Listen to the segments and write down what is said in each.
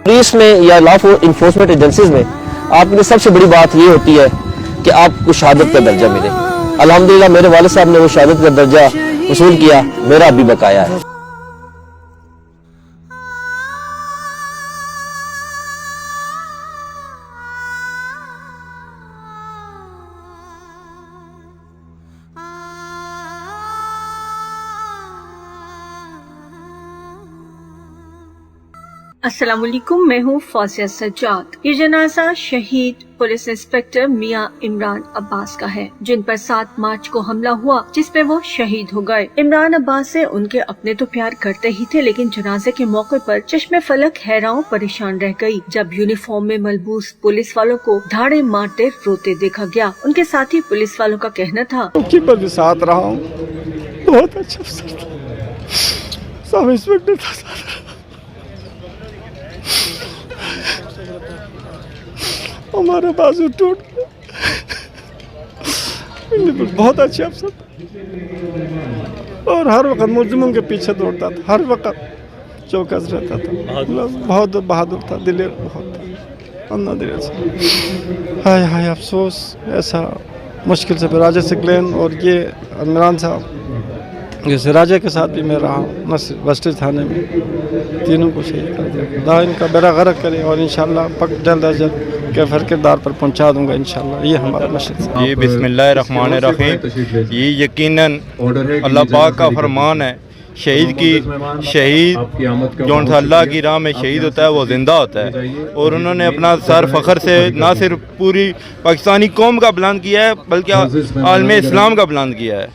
Police में या law enforcement agencies में आपकी सब से बड़ी बात ये होती है कि आपको शहादत का दर्जा मिले। अल्हम्दुलिल्लाह मेरे वालिद साहब ने वो शहादत का दर्जा वसूल किया, मेरा अभी बकाया है। अस्सलाम वालेकुम, मैं हूँ फौजिया सज्जाद। ये जनाजा शहीद पुलिस इंस्पेक्टर मियां इमरान अब्बास का है, जिन पर 7 मार्च को हमला हुआ, जिसमें वो शहीद हो गए। इमरान अब्बास से उनके अपने तो प्यार करते ही थे, लेकिन जनाजे के मौके पर चश्मे फलक हैरान परेशान रह गई जब यूनिफॉर्म में मलबूस पुलिस वालों को धाड़े मारते रोते देखा गया। उनके साथी पुलिस वालों का कहना था, साथ रहा हूँ, बहुत अच्छा अफसर था, सब इंस्पेक्टर था साथ। हमारा बाजू टूट गया, बहुत अच्छे अफसर और हर वक्त मुलजिमों के पीछे दौड़ता था, हर वक्त चौकस रहता था, बहुत बहादुर था, दिलेर बहुत था, अन्ना दिलेर से। हाय हाय अफसोस, ऐसा मुश्किल से राजा सिकलेन और ये इमरान साहब, जैसे राजा के साथ भी मैं रहा हूँ वेस्टेज थाने में, तीनों को शहीद कर दिया। खुदा इनका बेड़ा गर्क करे और इंशाल्लाह पक जल्द अज जल्द के किरदार पर पहुँचा दूंगा इंशाल्लाह। ये हमारा मशहद है। ये बिस्मिल्लाहिर्रहमानिर्रहीम, ये यकीनन अल्लाह पाक का फरमान है, शहीद जो अल्लाह की राह में शहीद होता है वो ज़िंदा होता है। और उन्होंने अपना सर फ़ख्र से ना सिर्फ पूरी पाकिस्तानी कौम का बुलंद किया है, बल्कि आलम इस्लाम का बुलंद किया है।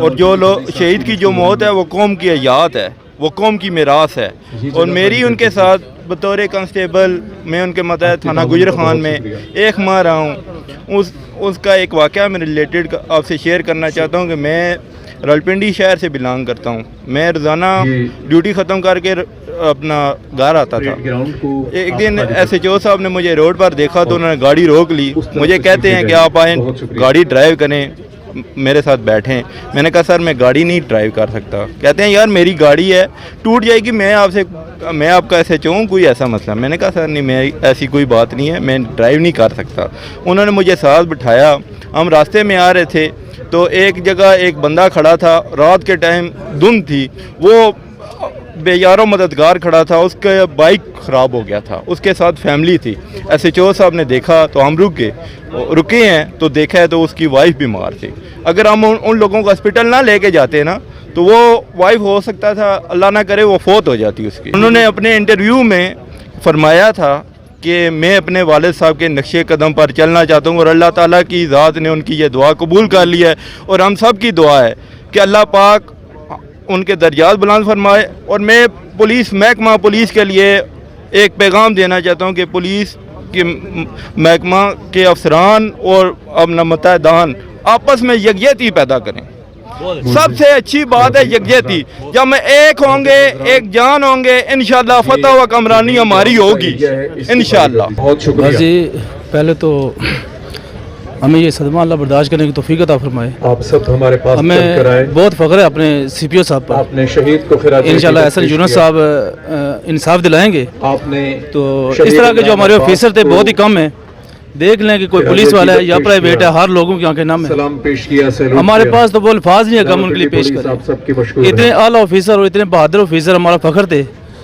और जो लोग शहीद की जो मौत है वो कौम की हयात है, वो कौम की मिरास है। और मेरी उनके साथ बतौर कांस्टेबल मैं उनके मतहत थाना गुजर खान में 1 माह रहा हूँ। उसका एक वाक़या मैं रिलेटेड आपसे शेयर करना चाहता हूँ कि मैं रावलपिंडी शहर से बिलोंग करता हूँ। मैं रोज़ाना ड्यूटी ख़त्म करके अपना घर आता था। एक दिन SHO साहब ने मुझे रोड पर देखा तो उन्होंने गाड़ी रोक ली। मुझे कहते हैं कि आप आए गाड़ी ड्राइव करें, मेरे साथ बैठें। मैंने कहा सर मैं गाड़ी नहीं ड्राइव कर सकता। कहते हैं यार मेरी गाड़ी है, टूट जाएगी, मैं आपका SHO हूँ, कोई ऐसा मसला। मैंने कहा सर नहीं, मैं ऐसी कोई बात नहीं है, मैं ड्राइव नहीं कर सकता। उन्होंने मुझे साथ बिठाया, हम रास्ते में आ रहे थे तो एक जगह एक बंदा खड़ा था, रात के टाइम धुंध थी, वो बेयारो मददगार खड़ा था, उसका बाइक ख़राब हो गया था, उसके साथ फैमिली थी। SHO साहब ने देखा तो हम रुके हैं तो देखा है तो उसकी वाइफ बीमार थी। अगर हम उन लोगों को हॉस्पिटल ना लेके जाते ना तो वो वाइफ हो सकता था अल्लाह ना करे वो फौत हो जाती उसकी। उन्होंने अपने इंटरव्यू में फरमाया था कि मैं अपने वालिद साहब के नक्शे कदम पर चलना चाहता हूँ और अल्लाह ताला की ज़ात ने उनकी ये दुआ कबूल कर ली है। और हम सब की दुआ है कि अल्लाह पाक उनके दर्जात बुलंद फरमाए। और मैं पुलिस महकमा पुलिस के लिए एक पैगाम देना चाहता हूँ कि पुलिस के महकमा के अफसरान और अपना मतदान आपस में यकजहती पैदा करें। सबसे अच्छी बात है यकजहती। जब हम एक होंगे, एक जान होंगे, इंशाल्लाह फतह व कमरानी हमारी होगी इंशाल्लाह। बहुत शुक्रिया जी। पहले तो हमें ये सदमा अल्लाह बर्दाश्त करने की तौफीक अता फरमाए। आप सब हमारे पास हमें बहुत फ़ख्र है अपने CPO साहब पर। आपने शहीद को इंशाल्लाह एहसन यूनुस साहब इंसाफ दिलाएंगे। आपने तो इस तरह के जो हमारे ऑफिसर थे बहुत ही कम है। देख लें कि कोई पुलिस वाला है या प्राइवेट है, हर लोगों की आंखें नम है। सलाम पेश किया, हमारे पास तो वो अल्फाज नहीं है हम उनके लिए पेश करें। इतने आला ऑफिसर और इतने बहादुर ऑफिसर हमारा फ़ख्र थे,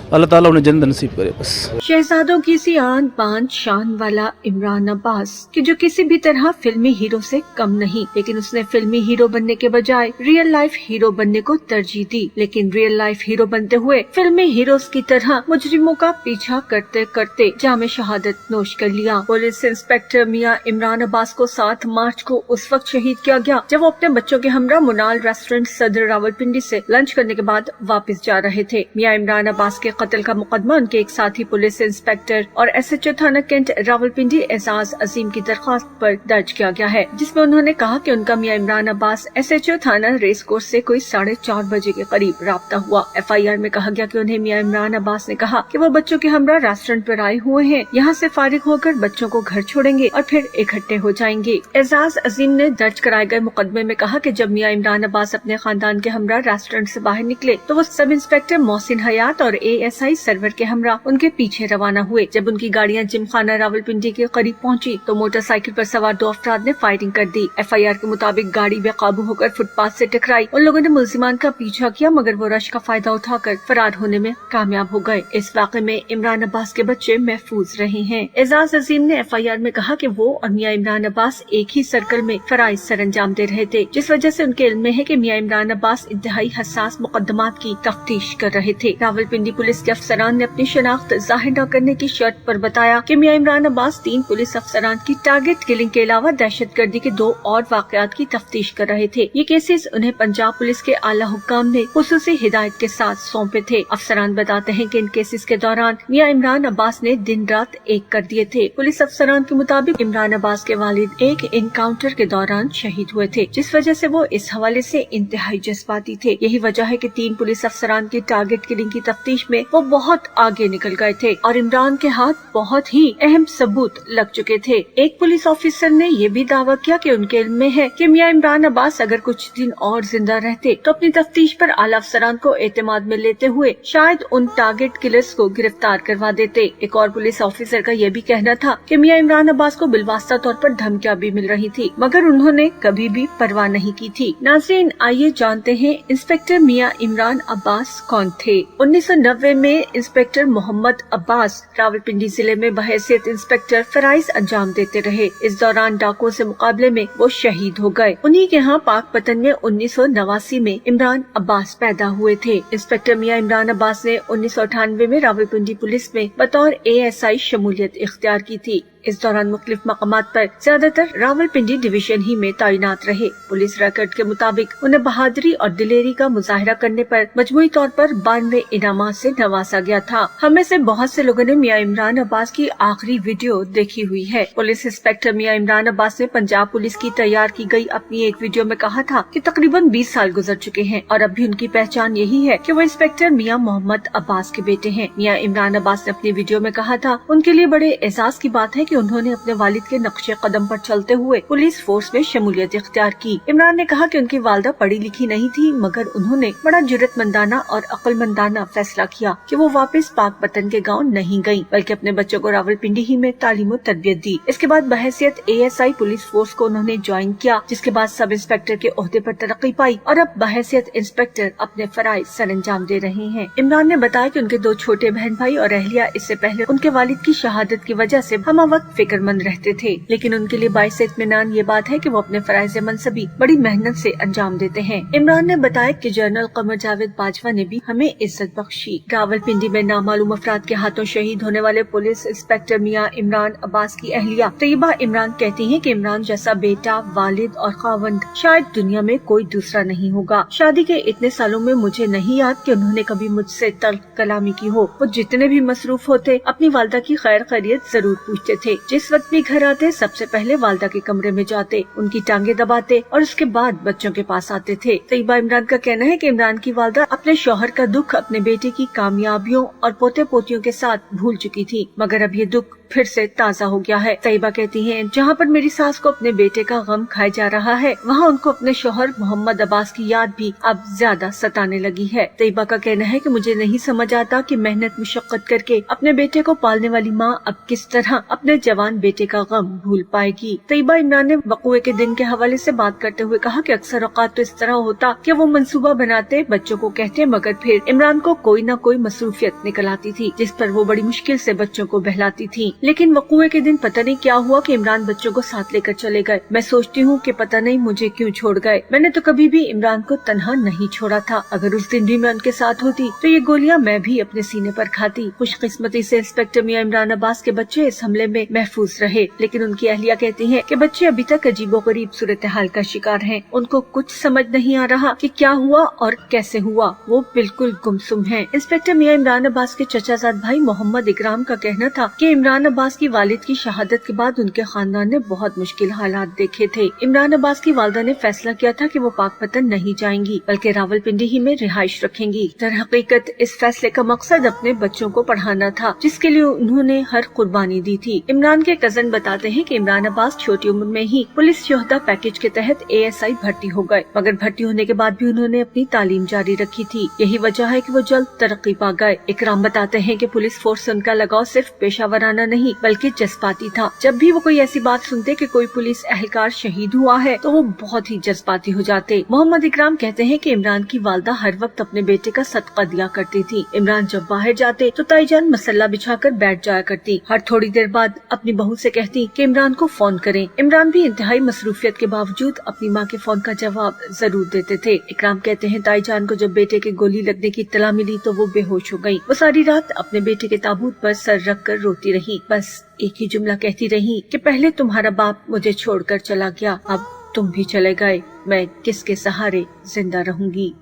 अल्लाह ताला उन्हें जन्नत नसीब करे बस। शहजादों की सी आन बान शान वाला इमरान अब्बास कि जो किसी भी तरह फिल्मी हीरो से कम नहीं, लेकिन उसने फिल्मी हीरो बनने के बजाय रियल लाइफ हीरो बनने को तरजीह दी। लेकिन रियल लाइफ हीरो बनते हुए फिल्मी हीरोज की तरह मुजरिमों का पीछा करते करते जामे शहादत नोश कर लिया। पुलिस इंस्पेक्टर मियां इमरान अब्बास को 7 मार्च को उस वक्त शहीद किया गया जब वो अपने बच्चों के हमरा मुनाल रेस्टोरेंट सदर रावलपिंडी से लंच करने के बाद वापस जा रहे थे। मियां इमरान अब्बास के कत्ल का मुकदमा उनके एक साथी पुलिस इंस्पेक्टर और SHO थाना कैंट रावलपिंडी एजाज अजीम की दरख्वास्त पर दर्ज किया गया है, जिसमें उन्होंने कहा कि उनका मियां इमरान अब्बास SHO थाना रेस कोर्स से कोई 4:30 बजे के करीब राब्ता हुआ। FIR में कहा गया कि उन्हें मियां इमरान अब्बास ने कहा कि वो बच्चों के हमरा रेस्टोरेंट पर आए हुए हैं, यहाँ से फारिग होकर बच्चों को घर छोड़ेंगे और फिर इकट्ठे हो जाएंगे। एजाज अजीम ने दर्ज कराए गए मुकदमे में कहा कि जब मियां इमरान अब्बास अपने खानदान के हमरा रेस्टोरेंट से बाहर निकले तो वो सब इंस्पेक्टर मोहसिन हयात और ASI सरवर के हमरा उनके पीछे रवाना हुए। जब उनकी गाड़ियां जिमखाना रावलपिंडी के करीब पहुंची तो मोटरसाइकिल पर सवार 2 अफराद ने फायरिंग कर दी। FIR के मुताबिक गाड़ी बेकाबू होकर फुटपाथ से टकराई। उन लोगों ने मुल्जिमान का पीछा किया मगर वो रश का फायदा उठाकर फरार होने में कामयाब हो गए। इस वाक़े में इमरान अब्बास के बच्चे महफूज रहे हैं। एजाज अजीम ने FIR में कहा कि वो और मियां इमरान अब्बास एक ही सर्कल में फराइज सर अंजाम दे रहे थे, जिस वजह से उनके इल्म में है कि मियां इमरान अब्बास इंतहाई हसास मुकदमात की तफ्तीश कर रहे थे। रावलपिंडी पुलिस के अफसरान ने अपनी शनाख्त जाहिर न करने की शर्त पर बताया कि मियां इमरान अब्बास 3 पुलिस अफसरान की टारगेट किलिंग के अलावा दहशतगर्दी के 2 और वाकयात की तफ्तीश कर रहे थे। ये केसेस उन्हें पंजाब पुलिस के आला हुक्काम ने खुसूसी हिदायत के साथ सौंपे थे। अफसरान बताते हैं कि इन केसेस के दौरान मियां इमरान अब्बास ने दिन रात एक कर दिए थे। पुलिस अफसरान के मुताबिक इमरान अब्बास के वालिद एक इनकाउंटर के दौरान शहीद हुए थे, जिस वजह से वो इस हवाले से इंतहाई जज्बाती थे। यही वजह है कि 3 पुलिस अफसरान की टारगेट किलिंग की तफ्तीश में वो बहुत आगे निकल गए थे और इमरान के हाथ बहुत ही अहम सबूत लग चुके थे। एक पुलिस ऑफिसर ने ये भी दावा किया कि उनके इल्म में है कि मियां इमरान अब्बास अगर कुछ दिन और जिंदा रहते तो अपनी तफ्तीश पर आला अफसरान को एतमाद में लेते हुए शायद उन टारगेट किलर्स को गिरफ्तार करवा देते। एक और पुलिस ऑफिसर का ये भी कहना था कि मियां इमरान अब्बास को बिलवास्ता तौर पर धमकियां भी मिल रही थी मगर उन्होंने कभी भी परवाह नहीं की थी। नाज़रीन, आइए जानते हैं इंस्पेक्टर मियां इमरान अब्बास कौन थे। 1990 में इंस्पेक्टर मोहम्मद अब्बास रावलपिंडी जिले में बहैसियत इंस्पेक्टर फराइज अंजाम देते रहे। इस दौरान डाकुओं से मुकाबले में वो शहीद हो गए। उन्हीं के यहाँ पाकपतन में 1989 में इमरान अब्बास पैदा हुए थे। इंस्पेक्टर मियां इमरान अब्बास ने 1998 में रावलपिंडी पुलिस में बतौर ASI शमूलियत इख्तियार की थी। इस दौरान मुख्तलिफ मकामात पर ज्यादातर रावलपिंडी डिवीजन ही में तैनात रहे। पुलिस रिकॉर्ड के मुताबिक उन्हें बहादुरी और दिलेरी का मुजाहरा करने पर मजमूई तौर पर 92 इनामात से नवाजा गया था। हमें से बहुत से लोगों ने मियां इमरान अब्बास की आखिरी वीडियो देखी हुई है। पुलिस इंस्पेक्टर मियां इमरान अब्बास ने पंजाब पुलिस की तैयार की गई अपनी एक वीडियो में कहा था कि तकरीबन 20 साल गुजर चुके हैं और अब भी उनकी पहचान यही है कि वो इंस्पेक्टर मियां मोहम्मद अब्बास के बेटे हैं। मियां इमरान अब्बास ने अपनी वीडियो में कहा था उनके लिए बड़े एहसास की बात है कि उन्होंने अपने वालिद के नक्शे कदम पर चलते हुए पुलिस फोर्स में शमूलियत इख्तियार की। इमरान ने कहा कि उनकी वालिदा पढ़ी लिखी नहीं थी मगर उन्होंने बड़ा जुर्रतमंदाना और अक्लमंदाना फैसला किया कि वो वापस पाकपतन के गांव नहीं गयी बल्कि अपने बच्चों को रावलपिंडी ही में तालीम और तरबियत दी। इसके बाद बहैसियत ASI पुलिस फोर्स को उन्होंने ज्वाइन किया, जिसके बाद सब इंस्पेक्टर के ओहदे पर तरक्की पाई और अब बहैसियत इंस्पेक्टर अपने फराइज सर अंजाम दे रहे हैं। इमरान ने बताया कि उनके 2 छोटे बहन भाई और अहलिया इससे पहले उनके वालिद की शहादत की वजह से हम वक्त फिक्रमंद रहते थे, लेकिन उनके लिए बाइस इत्मीनान ये बात है कि वो अपने फराइज मनसबी बड़ी मेहनत से अंजाम देते हैं। इमरान ने बताया कि जनरल कमर जावेद बाजवा ने भी हमें इज्जत बख्शी। रावलपिंडी में नामालूम अफराद के हाथों शहीद होने वाले पुलिस इंस्पेक्टर मियां इमरान अब्बास की अहलिया तैयबा इमरान कहती हैं कि इमरान जैसा बेटा, वालिद और खावंद शायद दुनिया में कोई दूसरा नहीं होगा। शादी के इतने सालों में मुझे नहीं याद कि उन्होंने कभी मुझसे तल्ख कलामी की हो। वो जितने भी मसरूफ होते अपनी वालिदा की खैर खैरियत जरूर पूछते थे। जिस वक्त भी घर आते सबसे पहले वालिदा के कमरे में जाते, उनकी टांगे दबाते और उसके बाद बच्चों के पास आते थे। तैयबा इमरान का कहना है कि इमरान की वालिदा अपने शौहर का दुख अपने बेटे की कामयाबियों और पोते पोतियों के साथ भूल चुकी थी, मगर अब ये दुख फिर से ताज़ा हो गया है। तैयबा कहती हैं, जहाँ पर मेरी सास को अपने बेटे का गम खाया जा रहा है, वहाँ उनको अपने शौहर मोहम्मद अब्बास की याद भी अब ज्यादा सताने लगी है। तैयबा का कहना है कि मुझे नहीं समझ आता कि मेहनत मुशक्कत करके अपने बेटे को पालने वाली माँ अब किस तरह अपने जवान बेटे का गम भूल पाएगी। तैयबा इमरान ने वक़ुए के दिन के हवाले से बात करते हुए कहा कि अक्सर औकात तो इस तरह होता कि वो मंसूबा बनाते, बच्चों को कहते, मगर फिर इमरान को कोई न कोई मसरूफियत निकल आती थी जिस पर वो बड़ी मुश्किल से बच्चों को बहलाती थी। लेकिन वक़ुए के दिन पता नहीं क्या हुआ कि इमरान बच्चों को साथ लेकर चले गए। मैं सोचती हूँ कि पता नहीं मुझे क्यों छोड़ गए। मैंने तो कभी भी इमरान को तन्हा नहीं छोड़ा था। अगर उस दिन भी मैं उनके साथ होती तो ये गोलियां मैं भी अपने सीने पर खाती। खुशकिस्मती से इंस्पेक्टर मियां इमरान अब्बास के बच्चे इस हमले में महफूज रहे, लेकिन उनकी अहलिया कहती हैं कि बच्चे अभी तक अजीबोगरीब सूरत हाल का शिकार हैं। उनको कुछ समझ नहीं आ रहा कि क्या हुआ और कैसे हुआ। वो बिल्कुल गुमसुम हैं। इंस्पेक्टर मियां इमरान अब्बास के चचाजाद भाई मोहम्मद इकराम का कहना था कि इमरान अब्बास की वालिद की शहादत के बाद उनके खानदान ने बहुत मुश्किल हालात देखे थे। इमरान अब्बास की वालिदा ने फैसला किया था कि वो पाकपतन नहीं जाएंगी बल्कि रावलपिंडी ही में रिहाइश रखेंगी। दर हकीकत इस फैसले का मकसद अपने बच्चों को पढ़ाना था, जिसके लिए उन्होंने हर कुर्बानी दी थी। इमरान के कजन बताते हैं कि इमरान अब्बास छोटी उम्र में ही पुलिस योद्धा पैकेज के तहत ASI भर्ती हो गए, मगर भर्ती होने के बाद भी उन्होंने अपनी तालीम जारी रखी थी। यही वजह है कि वो जल्द तरक्की पा गए। इकराम बताते हैं कि पुलिस फोर्स से उनका लगाव सिर्फ पेशावराना नहीं बल्कि जज्बाती था। जब भी वो कोई ऐसी बात सुनते कि कोई पुलिस एहलकार शहीद हुआ है तो वो बहुत ही जज्बाती हो जाते। मोहम्मद इकराम कहते हैं कि इमरान की वालदा हर वक्त अपने बेटे का सदका दिया करती थी। इमरान जब बाहर जाते तो ताईजान मसल्ला बिछाकर बैठ जाया करती। हर थोड़ी देर बाद अपनी बहू से कहती कि इमरान को फोन करें। इमरान भी इंतहाई मसरूफियत के बावजूद अपनी माँ के फोन का जवाब जरूर देते थे। इकराम कहते हैं ताईजान को जब बेटे के गोली लगने की इत्तला मिली तो वो बेहोश हो गई। वो सारी रात अपने बेटे के ताबूत पर सर रख कर रोती रही। बस एक ही जुमला कहती रही कि पहले तुम्हारा बाप मुझे छोड़कर चला गया, अब तुम भी चले गए, मैं किसके सहारे जिंदा रहूंगी।